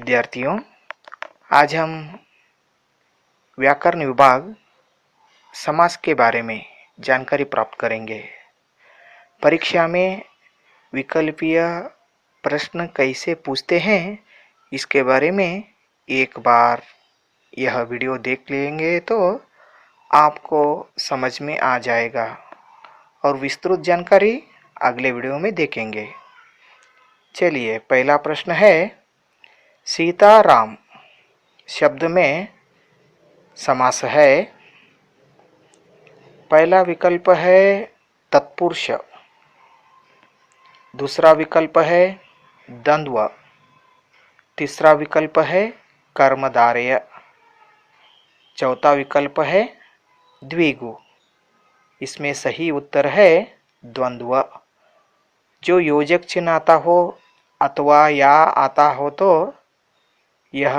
विद्यार्थियों, आज हम व्याकरण विभाग समास के बारे में जानकारी प्राप्त करेंगे। परीक्षा में विकल्पीय प्रश्न कैसे पूछते हैं इसके बारे में एक बार यह वीडियो देख लेंगे तो आपको समझ में आ जाएगा और विस्तृत जानकारी अगले वीडियो में देखेंगे। चलिए, पहला प्रश्न है, सीताराम शब्द में समास है। पहला विकल्प है तत्पुरुष, दूसरा विकल्प है द्वंद्व, तीसरा विकल्प है कर्मधारय, चौथा विकल्प है द्विगु। इसमें सही उत्तर है द्वंद्व। जो योजक चिन्ह आता हो अथवा या आता हो तो यह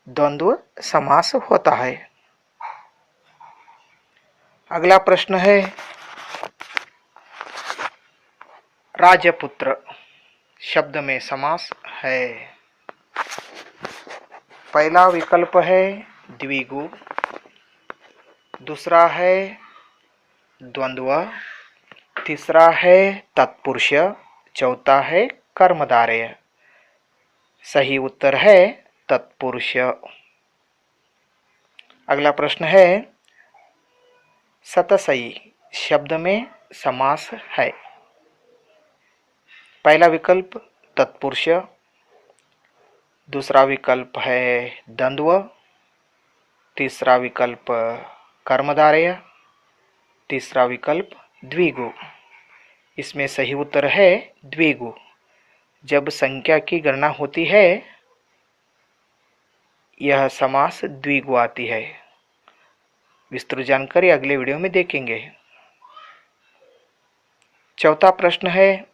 द्वंद्व समास होता है। अगला प्रश्न है, राजपुत्र शब्द में समास है। पहला विकल्प है द्विगु, दूसरा है द्वंद्व, तीसरा है तत्पुरुष, चौथा है कर्मधारय। सही उत्तर है तत्पुरुष। अगला प्रश्न है, सतसई शब्द में समास है। पहला विकल्प तत्पुरुष, दूसरा विकल्प है द्वंद्व, तीसरा विकल्प कर्मधारय, तीसरा विकल्प द्विगु। इसमें सही उत्तर है द्विगु। जब संख्या की गणना होती है यह समास द्विगु आती है। विस्तृत जानकारी अगले वीडियो में देखेंगे। चौथा प्रश्न है,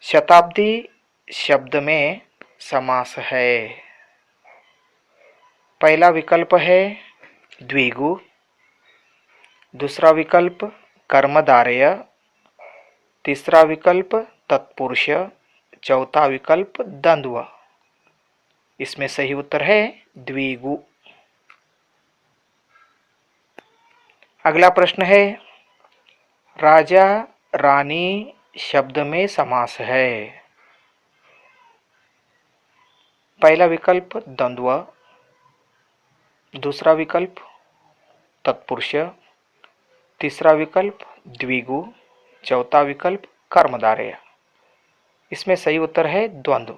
शताब्दी शब्द में समास है। पहला विकल्प है द्विगु, दूसरा विकल्प कर्मधारय, तीसरा विकल्प तत्पुरुष, चौथा विकल्प द्वंद्व। इसमें सही उत्तर है द्विगु। अगला प्रश्न है, राजा रानी शब्द में समास है। पहला विकल्प द्वंद्व, दूसरा विकल्प तत्पुरुष, तीसरा विकल्प द्विगु, चौथा विकल्प कर्मधारय। इसमें सही उत्तर है द्वंद्व।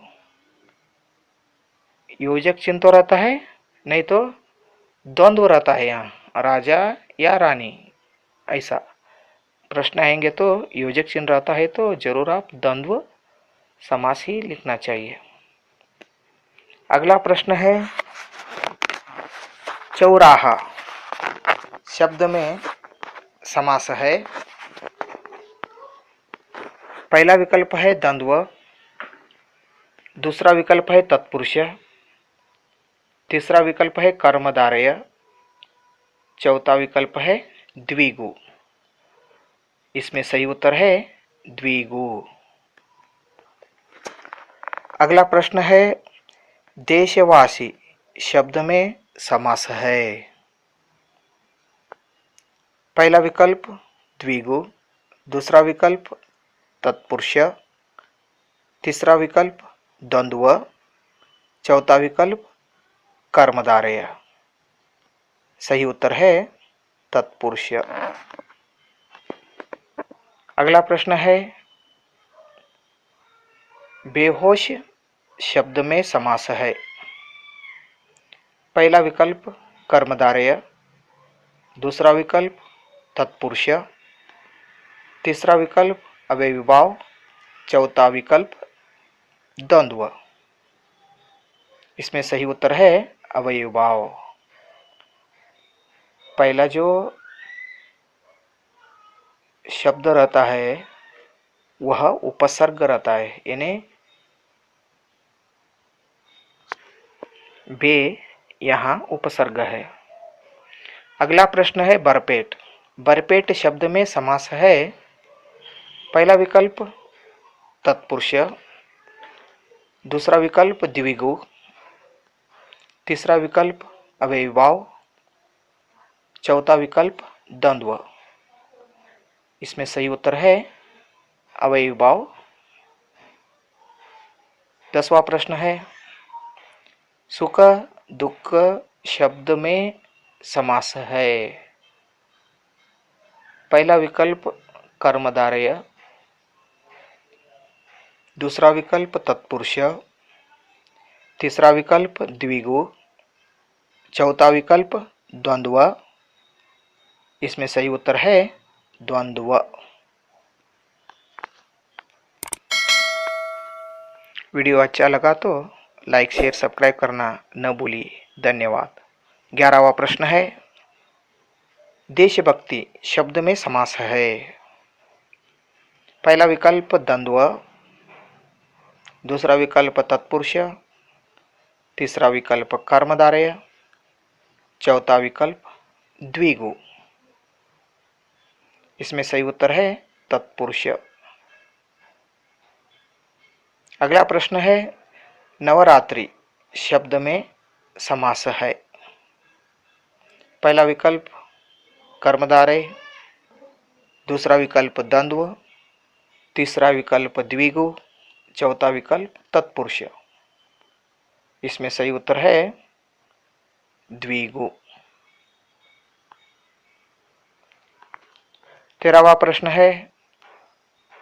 योजक चिन्ह तो रहता है, नहीं तो द्वंद्व रहता है। यहाँ राजा या रानी ऐसा प्रश्न आएंगे तो योजक चिन्ह रहता है तो जरूर आप द्वंद्व समास ही लिखना चाहिए। अगला प्रश्न है, चौराहा शब्द में समास है। पहला विकल्प है द्वंद्व, दूसरा विकल्प है तत्पुरुष, तीसरा विकल्प है कर्मधारय, चौथा विकल्प है द्विगु। इसमें सही उत्तर है द्विगु। अगला प्रश्न है, देशवासी शब्द में समास है। पहला विकल्प द्विगु, दूसरा विकल्प तत्पुरुष, तीसरा विकल्प द्वंद्व, चौथा विकल्प कर्मधारय। सही उत्तर है तत्पुरुष। अगला प्रश्न है, बेहोश शब्द में समास है। पहला विकल्प कर्मधारय, दूसरा विकल्प तत्पुरुष, तीसरा विकल्प अव्ययीभाव, चौथा विकल्प द्वंद्व। इसमें सही उत्तर है अव्ययीभाव। पहला जो शब्द रहता है वह उपसर्ग रहता है, यानी बे यहाँ उपसर्ग है। अगला प्रश्न है, बरपेट। बरपेट शब्द में समास है। पहला विकल्प तत्पुरुष, दूसरा विकल्प द्विगु, तीसरा विकल्प अव्ययीभाव, चौथा विकल्प द्वंद्व। इसमें सही उत्तर है अव्ययीभाव। 10वां प्रश्न है, सुख दुख शब्द में समास है। पहला विकल्प कर्मधारय, दूसरा विकल्प तत्पुरुष, तीसरा विकल्प द्विगु, चौथा विकल्प द्वंद्व। इसमें सही उत्तर है द्वंद्व। वीडियो अच्छा लगा तो लाइक शेयर सब्सक्राइब करना न भूलिए। धन्यवाद। 11वां प्रश्न है, देशभक्ति शब्द में समास है। पहला विकल्प द्वंद्व, दूसरा विकल्प तत्पुरुष, तीसरा विकल्प कर्मधारय, चौथा विकल्प द्विगु। इसमें सही उत्तर है तत्पुरुष। अगला प्रश्न है, नवरात्रि शब्द में समास है। पहला विकल्प कर्मधारय, दूसरा विकल्प द्वंद्व, तीसरा विकल्प द्विगु, चौथा विकल्प तत्पुरुष। इसमें सही उत्तर है द्विगु। 13वां प्रश्न है,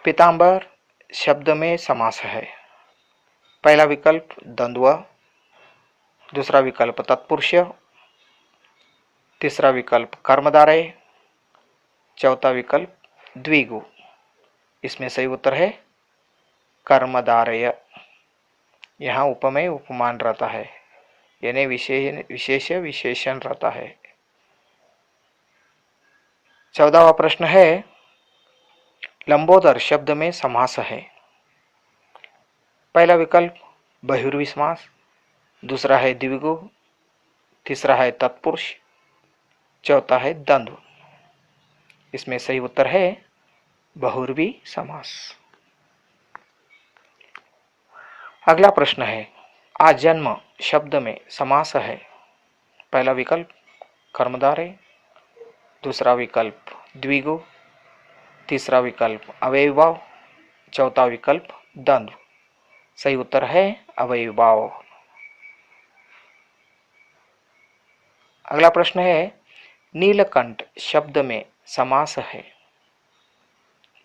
पीतांबर शब्द में समास है। पहला विकल्प द्वंद्व, दूसरा विकल्प तत्पुरुष, तीसरा विकल्प कर्मधारय, चौथा विकल्प द्विगु। इसमें सही उत्तर है कर्मधारय। यहाँ उपमेय उपमान रहता है, यानी विशेष विशेषण रहता है। 14वां प्रश्न है, लंबोदर शब्द में समास है। पहला विकल्प बहुव्रीहि समास, दूसरा है द्विगु, तीसरा है तत्पुरुष, चौथा है द्वंद्व। इसमें सही उत्तर है बहुव्रीहि समास। अगला प्रश्न है, आजन्म शब्द में समास है। पहला विकल्प कर्मधारय, दूसरा विकल्प द्विगु, तीसरा विकल्प अव्ययीभाव, चौथा विकल्प द्वंद्व। सही उत्तर है अव्ययीभाव। अगला प्रश्न है, नीलकंठ शब्द में समास है।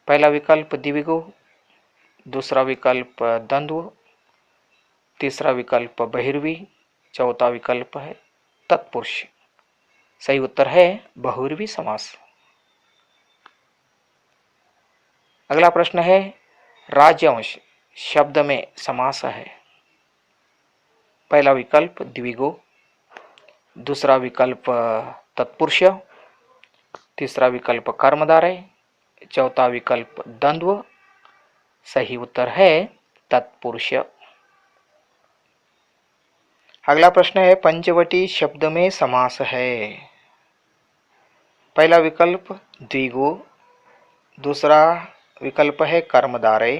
पहला विकल्प द्विगु, दूसरा विकल्प द्वंद्व, तीसरा विकल्प बहुव्रीहि, चौथा विकल्प है तत्पुरुष। सही उत्तर है बहुव्रीहि समास। अगला प्रश्न है, राजवंश शब्द में समास है। पहला विकल्प द्विगु, दूसरा विकल्प तत्पुरुष, तीसरा विकल्प कर्मधारय, चौथा विकल्प द्वंद्व। सही उत्तर है तत्पुरुष। अगला प्रश्न है, पंचवटी शब्द में समास है। पहला विकल्प द्विगु, दूसरा विकल्प है कर्मधारय,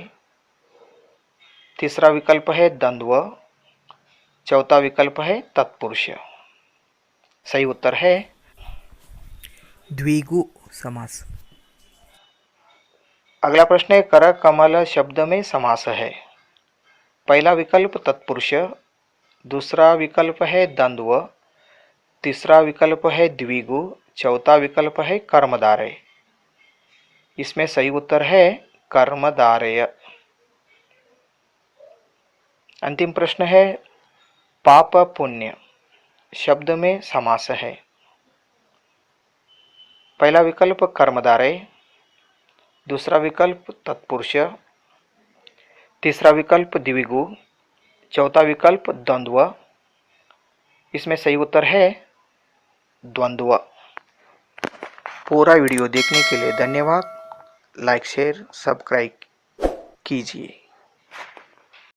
तीसरा विकल्प है द्वंद्व, चौथा विकल्प है तत्पुरुष। सही उत्तर है द्विगु समास। अगला प्रश्न है, कर कमल शब्द में समास है। पहला विकल्प तत्पुरुष, दूसरा विकल्प है द्वंद्व, तीसरा विकल्प है द्विगु, चौथा विकल्प है कर्मधारय। इसमें सही उत्तर है कर्मधारय। अंतिम प्रश्न है, पाप पुण्य शब्द में समास है। पहला विकल्प कर्मधारय, दूसरा विकल्प तत्पुरुष, तीसरा विकल्प द्विगु, चौथा विकल्प द्वंद्व। इसमें सही उत्तर है द्वंद्व। पूरा वीडियो देखने के लिए धन्यवाद। लाइक शेयर सब्सक्राइब कीजिए।